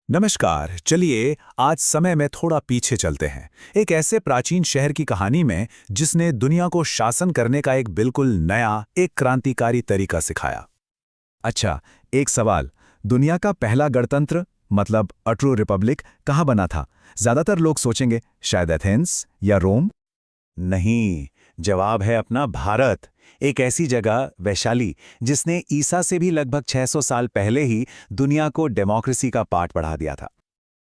नमस्कार। चलिए आज समय में थोड़ा पीछे चलते हैं, एक ऐसे प्राचीन शहर की कहानी में जिसने दुनिया को शासन करने का एक बिल्कुल नया, एक क्रांतिकारी तरीका सिखाया। अच्छा, एक सवाल, दुनिया का पहला गणतंत्र मतलब अ ट्रू रिपब्लिक कहाँ बना था? ज्यादातर लोग सोचेंगे शायद एथेंस या रोम। नहीं, जवाब है अपना भारत। एक ऐसी जगह वैशाली जिसने ईसा से भी लगभग 600 साल पहले ही दुनिया को डेमोक्रेसी का पाठ पढ़ा दिया था।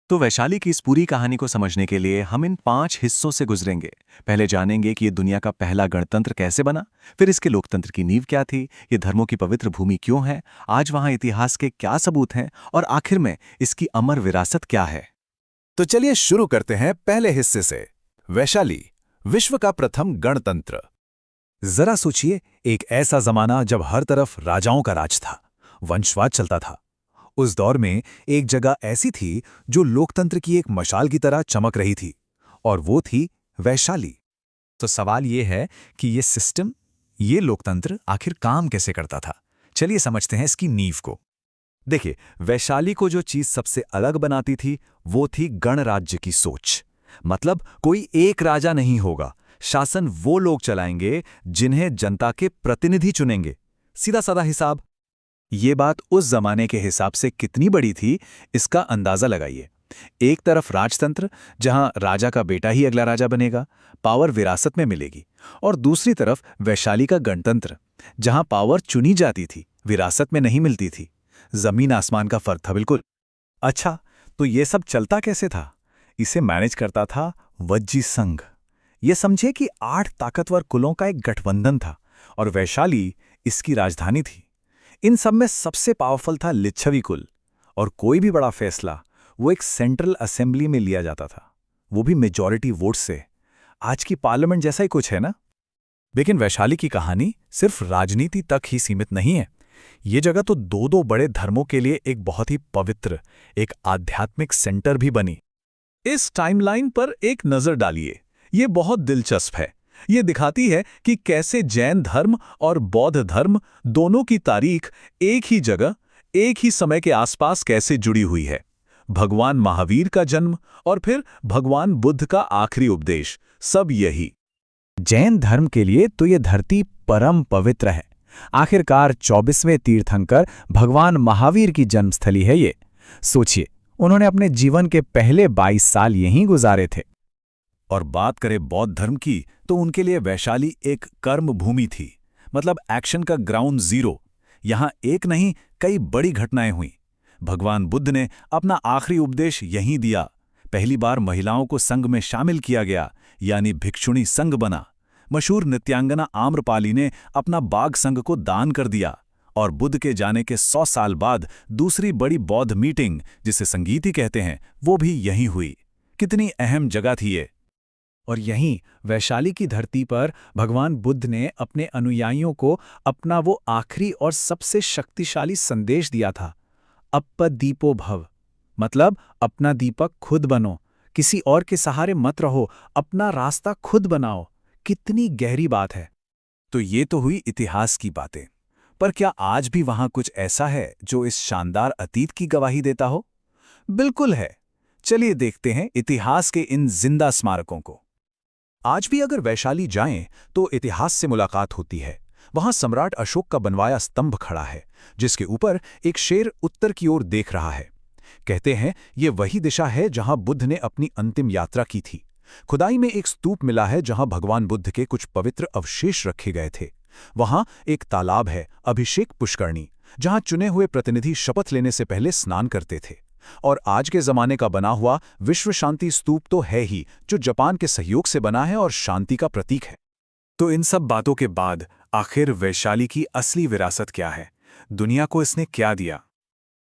तो वैशाली की इस पूरी कहानी को समझने के लिए हम इन 5 हिस्सों से गुजरेंगे। पहले जानेंगे कि ये दुनिया का पहला गणतंत्र कैसे बना, फिर इसके लोकतंत्र की नींव क्या थी, ये धर्मों की पवित्र भूमि क्यों है, आज वहां इतिहास के क्या सबूत हैं और आखिर में इसकी अमर विरासत क्या है। तो चलिए शुरू करते हैं पहले हिस्से से। वैशाली, विश्व का प्रथम गणतंत्र। जरा सोचिए, एक ऐसा जमाना जब हर तरफ राजाओं का राज था, वंशवाद चलता था। उस दौर में एक जगह ऐसी थी जो लोकतंत्र की एक मशाल की तरह चमक रही थी, और वो थी वैशाली। तो सवाल ये है कि ये सिस्टम, ये लोकतंत्र आखिर काम कैसे करता था। चलिए समझते हैं इसकी नींव को। देखिए, वैशाली को जो चीज सबसे अलग बनाती थी वो थी गणराज्य की सोच। मतलब कोई एक राजा नहीं होगा, शासन वो लोग चलाएंगे जिन्हें जनता के प्रतिनिधि चुनेंगे। सीधा साधा हिसाब। ये बात उस जमाने के हिसाब से कितनी बड़ी थी, इसका अंदाजा लगाइए। एक तरफ राजतंत्र, जहां राजा का बेटा ही अगला राजा बनेगा, पावर विरासत में मिलेगी, और दूसरी तरफ वैशाली का गणतंत्र, जहां पावर चुनी जाती थी, विरासत में नहीं मिलती थी। जमीन आसमान का फर्क था बिल्कुल। अच्छा, तो ये सब चलता कैसे था? इसे मैनेज करता था वज्जी संघ। ये समझे कि 8 ताकतवर कुलों का एक गठबंधन था, और वैशाली इसकी राजधानी थी। इन सब में सबसे पावरफुल था लिच्छवी कुल, और कोई भी बड़ा फैसला वो एक सेंट्रल असेंबली में लिया जाता था, वो भी मेजॉरिटी वोट से। आज की पार्लियामेंट जैसा ही कुछ है ना। लेकिन वैशाली की कहानी सिर्फ राजनीति तक ही सीमित नहीं है। ये जगह तो दो दो बड़े धर्मों के लिए एक बहुत ही पवित्र, एक आध्यात्मिक सेंटर भी बनी। इस टाइमलाइन पर एक नजर डालिए, ये बहुत दिलचस्प है। ये दिखाती है कि कैसे जैन धर्म और बौद्ध धर्म दोनों की तारीख एक ही जगह, एक ही समय के आसपास कैसे जुड़ी हुई है। भगवान महावीर का जन्म और फिर भगवान बुद्ध का आखिरी उपदेश, सब यही। जैन धर्म के लिए तो ये धरती परम पवित्र है। आखिरकार 24वें तीर्थंकर भगवान महावीर की जन्मस्थली है ये। सोचिए, उन्होंने अपने जीवन के पहले 22 साल यहीं गुजारे थे। और बात करें बौद्ध धर्म की, तो उनके लिए वैशाली एक कर्म भूमि थी, मतलब एक्शन का ग्राउंड जीरो। यहां एक नहीं, कई बड़ी घटनाएं हुई। भगवान बुद्ध ने अपना आखिरी उपदेश यहीं दिया। पहली बार महिलाओं को संघ में शामिल किया गया, यानी भिक्षुणी संघ बना। मशहूर नृत्यांगना आम्रपाली ने अपना बाघ संघ को दान कर दिया। और बुद्ध के जाने के 100 साल बाद दूसरी बड़ी बौद्ध मीटिंग, जिसे संगीत ही कहते हैं, वो भी यहीं हुई। कितनी अहम जगह थी ये। और यहीं वैशाली की धरती पर भगवान बुद्ध ने अपने अनुयायियों को अपना वो आखिरी और सबसे शक्तिशाली संदेश दिया था, अप्प दीपो भव। मतलब अपना दीपक खुद बनो, किसी और के सहारे मत रहो, अपना रास्ता खुद बनाओ। कितनी गहरी बात है। तो ये तो हुई इतिहास की बातें, पर क्या आज भी वहां कुछ ऐसा है जो इस शानदार अतीत की गवाही देता हो? बिल्कुल है। चलिए देखते हैं इतिहास के इन जिंदा स्मारकों को। आज भी अगर वैशाली जाएं तो इतिहास से मुलाकात होती है। वहां सम्राट अशोक का बनवाया स्तंभ खड़ा है, जिसके ऊपर एक शेर उत्तर की ओर देख रहा है। कहते हैं ये वही दिशा है जहां बुद्ध ने अपनी अंतिम यात्रा की थी। खुदाई में एक स्तूप मिला है जहां भगवान बुद्ध के कुछ पवित्र अवशेष रखे गए थे। वहां एक तालाब है, अभिषेक पुष्करणी, जहां चुने हुए प्रतिनिधि शपथ लेने से पहले स्नान करते थे। और आज के जमाने का बना हुआ विश्व शांति स्तूप तो है ही, जो जापान के सहयोग से बना है और शांति का प्रतीक है। तो इन सब बातों के बाद आखिर वैशाली की असली विरासत क्या है? दुनिया को इसने क्या दिया?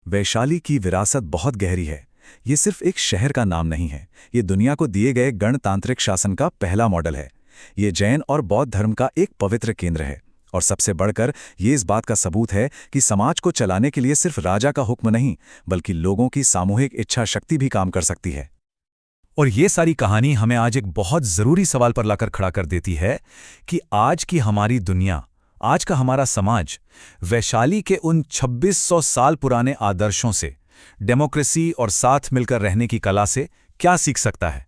वैशाली की विरासत बहुत गहरी है। ये सिर्फ एक शहर का नाम नहीं है, ये दुनिया को दिए गए गणतांत्रिक शासन का पहला मॉडल है। ये जैन और बौद्ध धर्म का एक पवित्र केंद्र है, और सबसे बढ़कर ये इस बात का सबूत है कि समाज को चलाने के लिए सिर्फ राजा का हुक्म नहीं, बल्कि लोगों की सामूहिक इच्छा शक्ति भी काम कर सकती है। और ये सारी कहानी हमें आज एक बहुत जरूरी सवाल पर लाकर खड़ा कर देती है कि आज की हमारी दुनिया, आज का हमारा समाज वैशाली के उन 2600 साल पुराने आदर्शों से, डेमोक्रेसी और साथ मिलकर रहने की कला से क्या सीख सकता है?